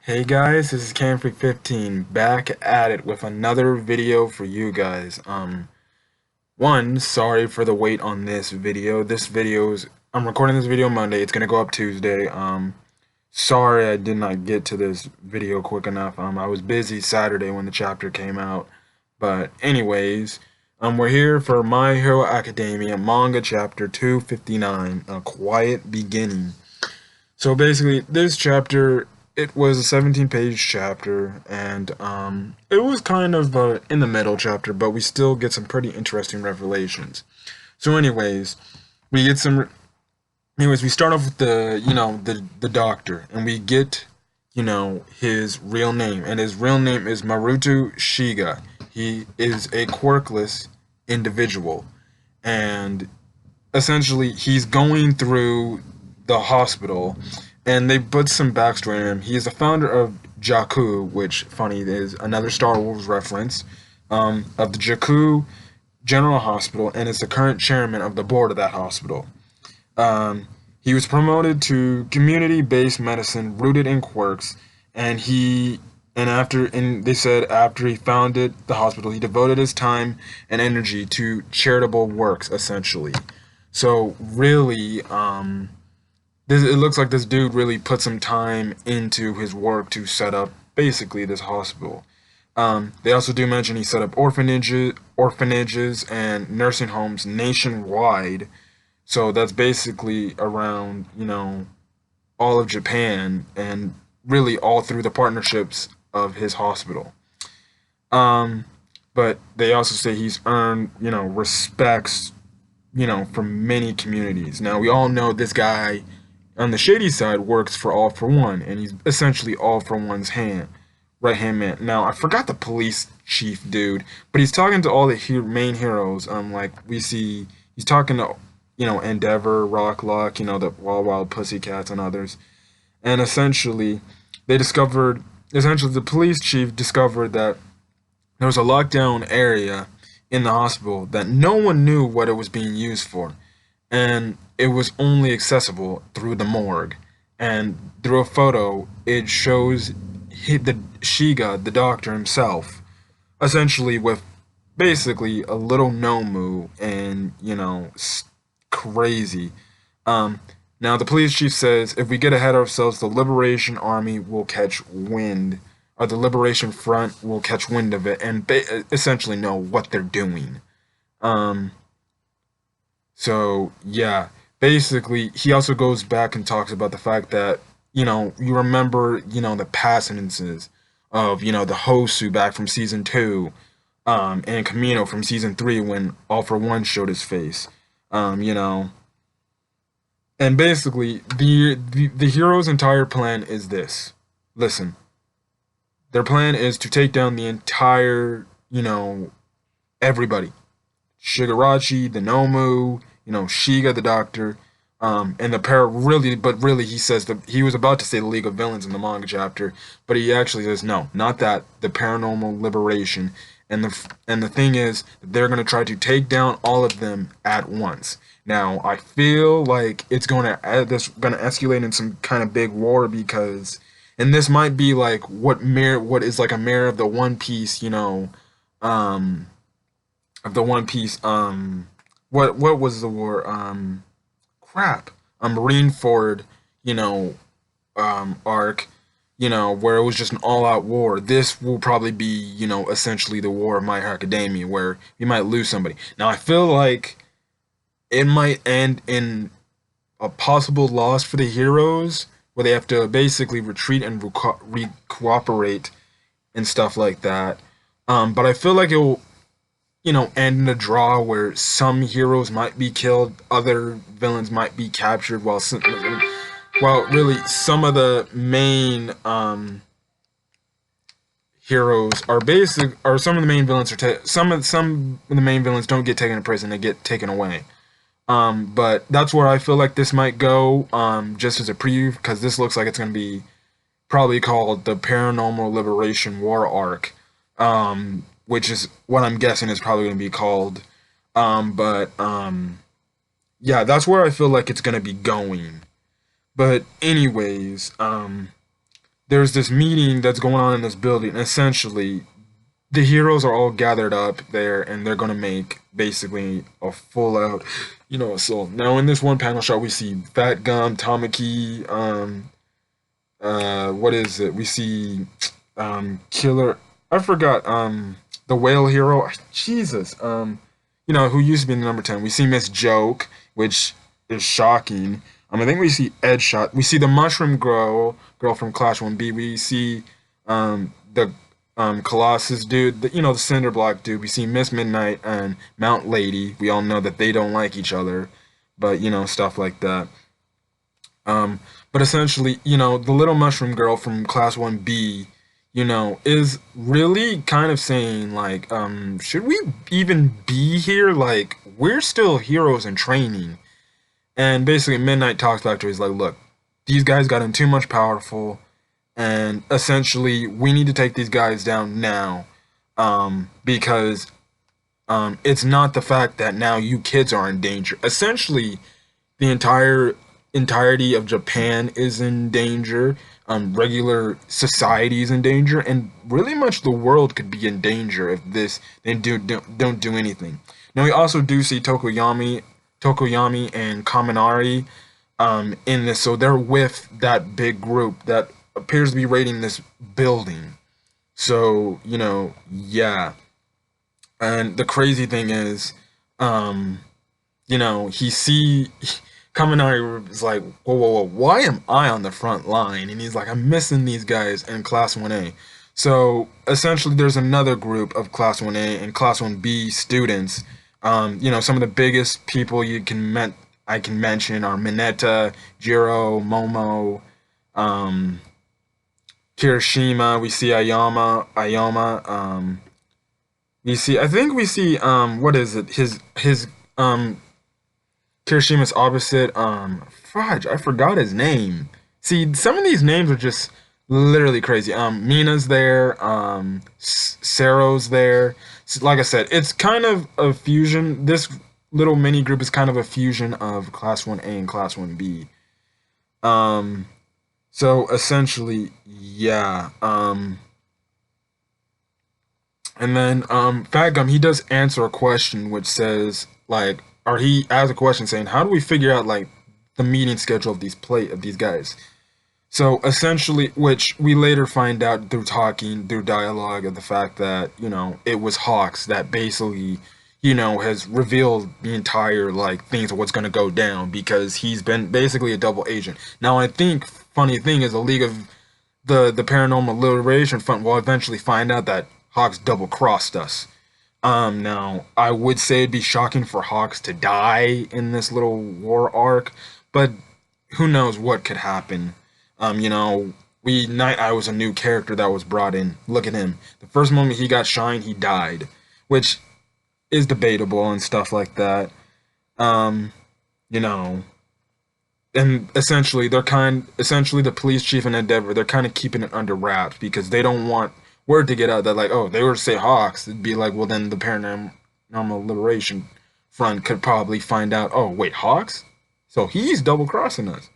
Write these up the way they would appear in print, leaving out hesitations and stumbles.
Hey guys, this is Camfrey15 back at it with another video for you guys. Sorry for the wait on this video. I'm recording this video Monday. It's gonna go up Tuesday. Sorry I did not get to this video quick enough. I was busy Saturday when the chapter came out. But anyways, we're here for My Hero Academia Manga Chapter 259, A Quiet Beginning. So basically, this chapter, it was a 17-page chapter, and it was kind of in the middle chapter, but we still get some pretty interesting revelations. So anyways, we get some, we start off with the doctor, and we get, his real name, and his real name is Maruto Shiga. He is a quirkless individual, and essentially he's going through the hospital, and they put some backstory on him. He is the founder of Jakku, which, funny, is another Star Wars reference, of the Jakku General Hospital, and is the current chairman of the board of that hospital. He was promoted to community-based medicine rooted in quirks, and they said after he founded the hospital, he devoted his time and energy to charitable works, essentially. So really, it looks like this dude really put some time into his work to set up basically this hospital. They also do mention he set up orphanages and nursing homes nationwide. So that's basically around, all of Japan and really all through the partnerships of his hospital. But they also say he's earned, respects, from many communities. Now, we all know this guy on the shady side works for All For One, and he's essentially All For One's right hand man. Now, I forgot the police chief dude, but he's talking to all the main heroes. Like we see, he's talking to, Endeavor, Rock Lock, the Wild Pussycats and others. And essentially, the police chief discovered that there was a lockdown area in the hospital that no one knew what it was being used for. And it was only accessible through the morgue. And through a photo, it shows the Shiga, the doctor himself, essentially with basically a little Nomu and, crazy. Now, the police chief says if we get ahead of ourselves, the Liberation Army will catch wind, or the Liberation Front will catch wind of it and essentially know what they're doing. So, yeah, basically, he also goes back and talks about the fact that, you remember, the past instances of, the Hosu back from Season 2, and Camino from Season 3 when All For One showed his face, And basically, the hero's entire plan is this. Listen, their plan is to take down the entire, everybody. Shigarashi, the Nomu, Shiga, the doctor, and the but really he says that he was about to say the League of Villains in the manga chapter, but he actually says no, not that, the Paranormal Liberation, and the thing is, they're going to try to take down all of them at once. Now, I feel like it's going to escalate in some kind of big war and this might be like what is like a mirror of the One Piece, of the One Piece, what was the war? Crap. A Marineford, arc, where it was just an all-out war. This will probably be, essentially the war of My Hero Academia, where you might lose somebody. Now, I feel like it might end in a possible loss for the heroes, where they have to basically retreat and cooperate and stuff like that. But I feel like it will, end in a draw where some heroes might be killed, other villains might be captured, while really some of the main heroes are some of the main villains some of the main villains don't get taken to prison; they get taken away. But that's where I feel like this might go, just as a preview, because this looks like it's going to be probably called the Paranormal Liberation War Arc, which is what I'm guessing is probably going to be called. Yeah, that's where I feel like it's going to be going. But anyways, there's this meeting that's going on in this building. Essentially, the heroes are all gathered up there, and they're gonna make basically a full out, assault. Now, in this one panel shot, we see Fat Gum, Tamaki, what is it? We see, Killer. I forgot, the whale hero. Jesus, who used to be in the number 10. We see Miss Joke, which is shocking. I think we see Ed Shot. We see the Mushroom girl from Clash 1B. We see the Colossus dude, the Cinder Block dude. We see Miss Midnight and Mount Lady. We all know that they don't like each other, but stuff like that. But essentially, the little mushroom girl from Class 1B, is really kind of saying, like, should we even be here? Like, we're still heroes in training. And basically, Midnight talks back to her. He's like, look, these guys got in too much powerful, and essentially, we need to take these guys down now. Because it's not the fact that now you kids are in danger. Essentially, the entirety of Japan is in danger. Regular society is in danger, and really much the world could be in danger if they don't do anything. Now we also do see Tokoyami and Kaminari in this, so they're with that big group that appears to be raiding this building. So yeah. And the crazy thing is, he see Kaminari is like, whoa, whoa, whoa, why am I on the front line? And he's like, I'm missing these guys in Class 1A. So essentially, there's another group of Class 1A and Class 1B students. Some of the biggest people I can mention are Mineta, Jiro, Momo, Kirishima. We see Ayama. What is it? His Kirishima's opposite. Fudge, I forgot his name. See, some of these names are just literally crazy. Mina's there. Sero's there. So, like I said, it's kind of a fusion. This little mini group is kind of a fusion of Class 1A and Class 1B. So essentially, yeah. And then Fat Gum, he does answer a question which says, like, or he asks a question saying, how do we figure out, like, the meeting schedule of these guys? So essentially, which we later find out through dialogue, of the fact that, it was Hawks that basically, has revealed the entire, like, things of what's going to go down, because he's been basically a double agent. Now, I think, funny thing is, the League of the Paranormal Liberation Front will eventually find out that Hawks double-crossed us. Now, I would say it'd be shocking for Hawks to die in this little war arc, but who knows what could happen. Night Eye was a new character that was brought in. Look at him. The first moment he got shine, he died, which is debatable and stuff like that. And essentially the police chief and Endeavor, they're kind of keeping it under wraps because they don't want word to get out that, like, oh, they were to say Hawks, it'd be like, well, then the Paranormal Liberation Front could probably find out, oh, wait, Hawks? So he's double-crossing us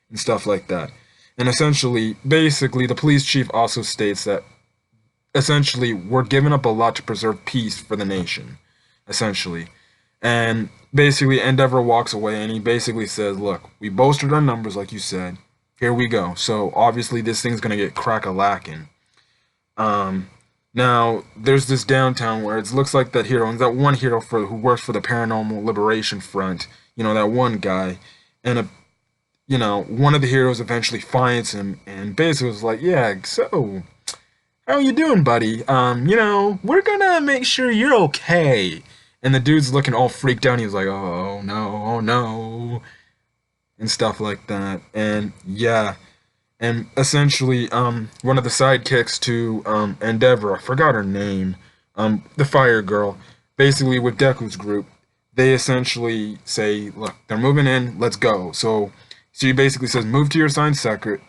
and stuff like that. And essentially, basically, the police chief also states that, essentially, we're giving up a lot to preserve peace for the nation, essentially. And basically, Endeavor walks away, and he basically says, look, we bolstered our numbers, like you said. Here we go. So, obviously, this thing's going to get crack-a-lacking. Now, there's this downtown where it looks like that hero, and that one hero who works for the Paranormal Liberation Front, that one guy, and one of the heroes eventually finds him, and basically was like, yeah, so, how you doing, buddy? We're gonna make sure you're okay. And the dude's looking all freaked out, and he's like, oh no, and stuff like that, and yeah. And essentially, one of the sidekicks to Endeavor, I forgot her name, the Fire Girl, basically with Deku's group, they essentially say, look, they're moving in, let's go. So she basically says, move to your assigned sector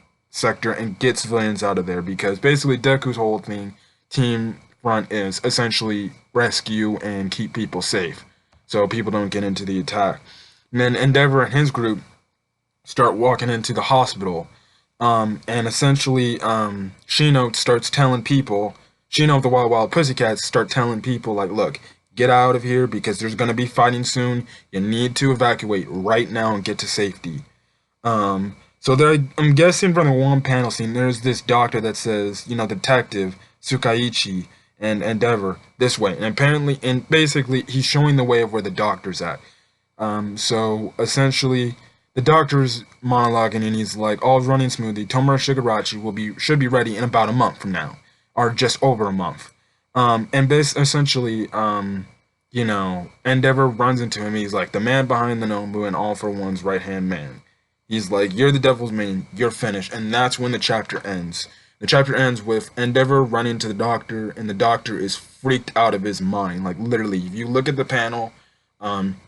and get civilians out of there, because basically Deku's whole team front is essentially rescue and keep people safe, so people don't get into the attack. And then Endeavor and his group start walking into the hospital. And essentially, Shino starts telling people, Shino of the Wild Wild Pussycats start telling people, like, look, get out of here because there's going to be fighting soon. You need to evacuate right now and get to safety. So there, I'm guessing from the one panel scene, there's this doctor that says, detective, Tsukaichi, and Endeavor, this way. And apparently, and basically, he's showing the way of where the doctor's at. So essentially, the doctor's monologuing, and he's like, "All running smoothly. Tomura Shigarachi should be ready in about a month from now, or just over a month." And this essentially, Endeavor runs into him. He's like the man behind the Nobu and All for One's right hand man. He's like, "You're the devil's mane. You're finished." And that's when the chapter ends. The chapter ends with Endeavor running to the doctor, and the doctor is freaked out of his mind. Like literally, if you look at the panel,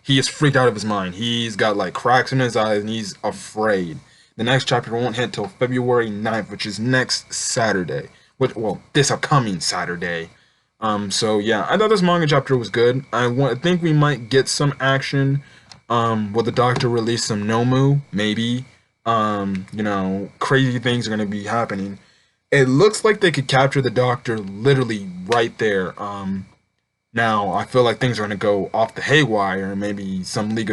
he is freaked out of his mind. He's got like cracks in his eyes and he's afraid. The next chapter won't hit till February 9th, which is next Saturday. Well, this upcoming Saturday. So yeah, I thought this manga chapter was good. I think we might get some action. Will the doctor release some Nomu? Maybe. Crazy things are gonna be happening. It looks like they could capture the doctor literally right there. Now I feel like things are gonna go off the haywire, and maybe some league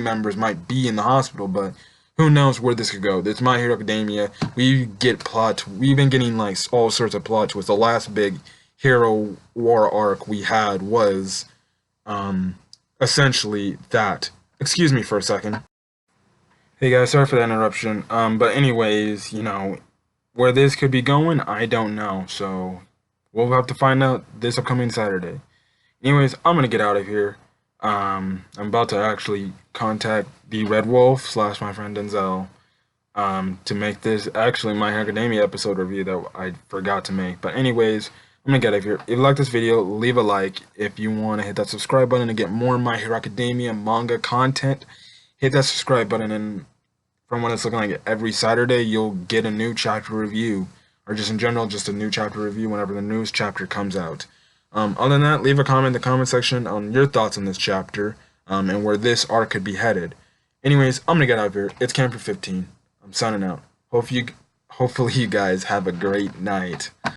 members might be in the hospital, but who knows where this could go. This is My Hero Academia. We get plot. We've been getting like all sorts of plot twists. The last big hero war arc we had was essentially that. Excuse me for a second. Hey guys, sorry for the interruption. But anyways, where this could be going, I don't know. So we'll have to find out this upcoming Saturday. Anyways, I'm gonna get out of here. I'm about to actually contact the Red Wolf / my friend Denzel to make this actually My Hero Academia episode review that I forgot to make. But anyways, I'm gonna get out of here. If you like this video, leave a like. If you want to hit that subscribe button to get more My Hero Academia manga content, hit that subscribe button, and from what it's looking like every Saturday, you'll get a new chapter review, or just in general, just a new chapter review whenever the newest chapter comes out. Other than that, leave a comment in the comment section on your thoughts on this chapter, and where this arc could be headed. Anyways, I'm gonna get out of here. It's Camper 15. I'm signing out. Hopefully you guys have a great night.